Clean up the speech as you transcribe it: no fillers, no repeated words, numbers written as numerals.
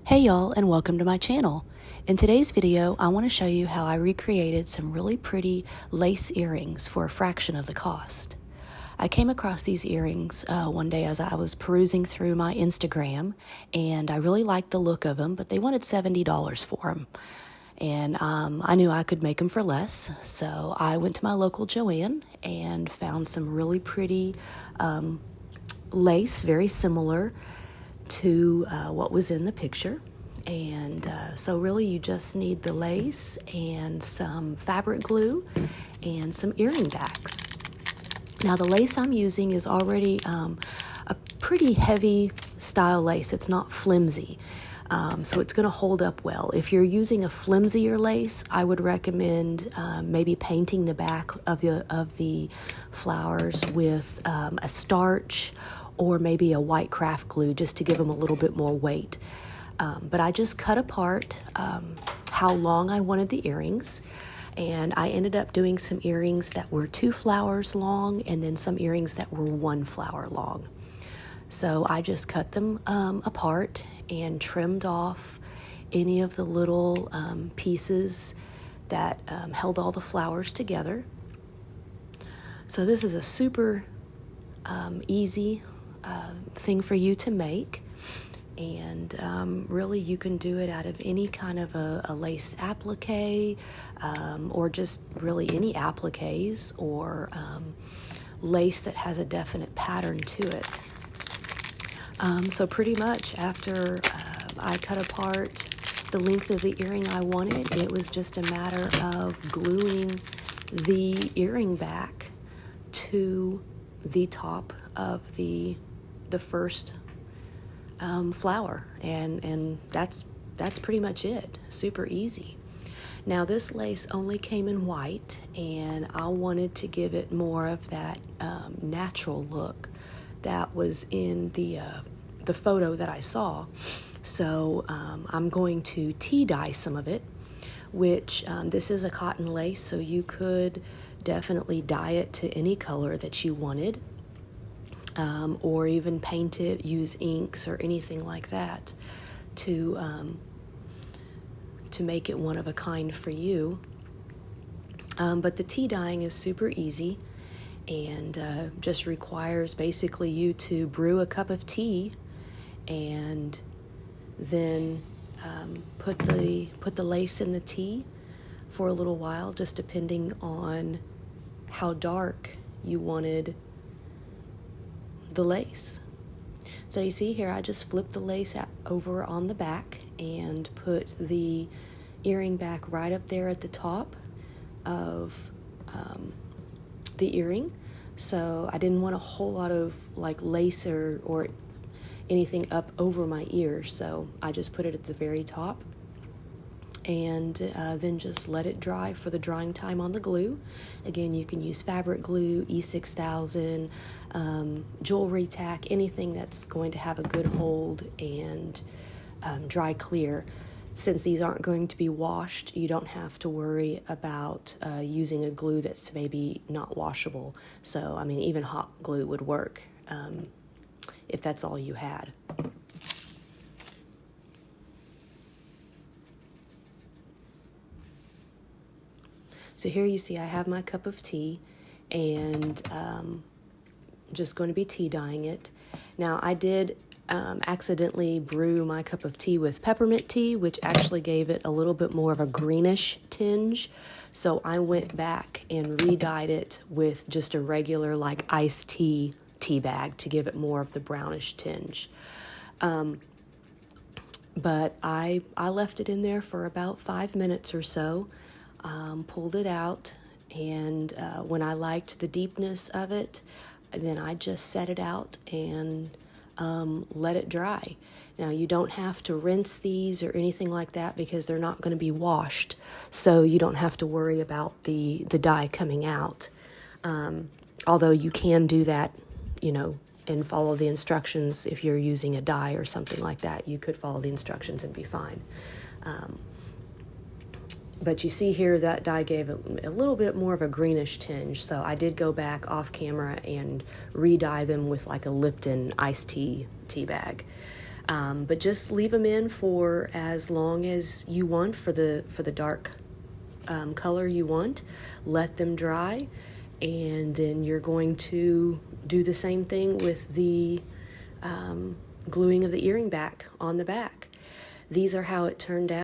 Hey y'all, and welcome to my channel. In today's video, I want to show you how I recreated some really pretty lace earrings for a fraction of the cost. I came across these earrings one day as I was perusing through my Instagram, and I really liked the look of them, but they wanted $70 for them. And I knew I could make them for less, so I went to my local Joann and found some really pretty lace, very similar to what was in the picture. And so really you just need the lace and some fabric glue and some earring backs. Now the lace I'm using is already a pretty heavy style lace. It's not flimsy, so it's going to hold up well. If you're using a flimsier lace, I would recommend maybe painting the back of the flowers with a starch or maybe a white craft glue just to give them a little bit more weight. But I just cut apart how long I wanted the earrings, and I ended up doing some earrings that were 2 flowers long and then some earrings that were 1 flower long. So I just cut them apart and trimmed off any of the little pieces that held all the flowers together. So this is a super easy thing for you to make, and really you can do it out of any kind of a lace applique, or just really any appliques or lace that has a definite pattern to it. So pretty much after I cut apart the length of the earring I wanted, it was just a matter of gluing the earring back to the top of the first flower, and that's pretty much it. Super easy. Now this lace only came in white, and I wanted to give it more of that natural look that was in the photo that I saw. So I'm going to tea dye some of it, which this is a cotton lace, so you could definitely dye it to any color that you wanted. Or even paint it, use inks or anything like that to make it one of a kind for you. But the tea dyeing is super easy, and just requires basically you to brew a cup of tea and then put the lace in the tea for a little while, just depending on how dark you wanted the lace. So you see here, I just flipped the lace over on the back and put the earring back right up there at the top of the earring. So I didn't want a whole lot of like lace or anything up over my ear, so I just put it at the very top, and then just let it dry for the drying time on the glue. Again, you can use fabric glue, E6000, jewelry tack, anything that's going to have a good hold and dry clear. Since these aren't going to be washed, you don't have to worry about using a glue that's maybe not washable. So, I mean, even hot glue would work if that's all you had. So here you see I have my cup of tea, and just going to be tea dyeing it. Now I did accidentally brew my cup of tea with peppermint tea, which actually gave it a little bit more of a greenish tinge. So I went back and re-dyed it with just a regular like iced tea bag to give it more of the brownish tinge. But I left it in there for about 5 minutes or so. Pulled it out, and when I liked the deepness of it, then I just set it out and let it dry. Now you don't have to rinse these or anything like that because they're not going to be washed, so you don't have to worry about the dye coming out. Although you can do that, and follow the instructions. If you're using a dye or something like that, you could follow the instructions and be fine. But you see here that dye gave it a little bit more of a greenish tinge, so I did go back off camera and re-dye them with like a Lipton iced tea bag. But just leave them in for as long as you want for the dark color you want. Let them dry, and then you're going to do the same thing with the gluing of the earring back on the back. These are how it turned out.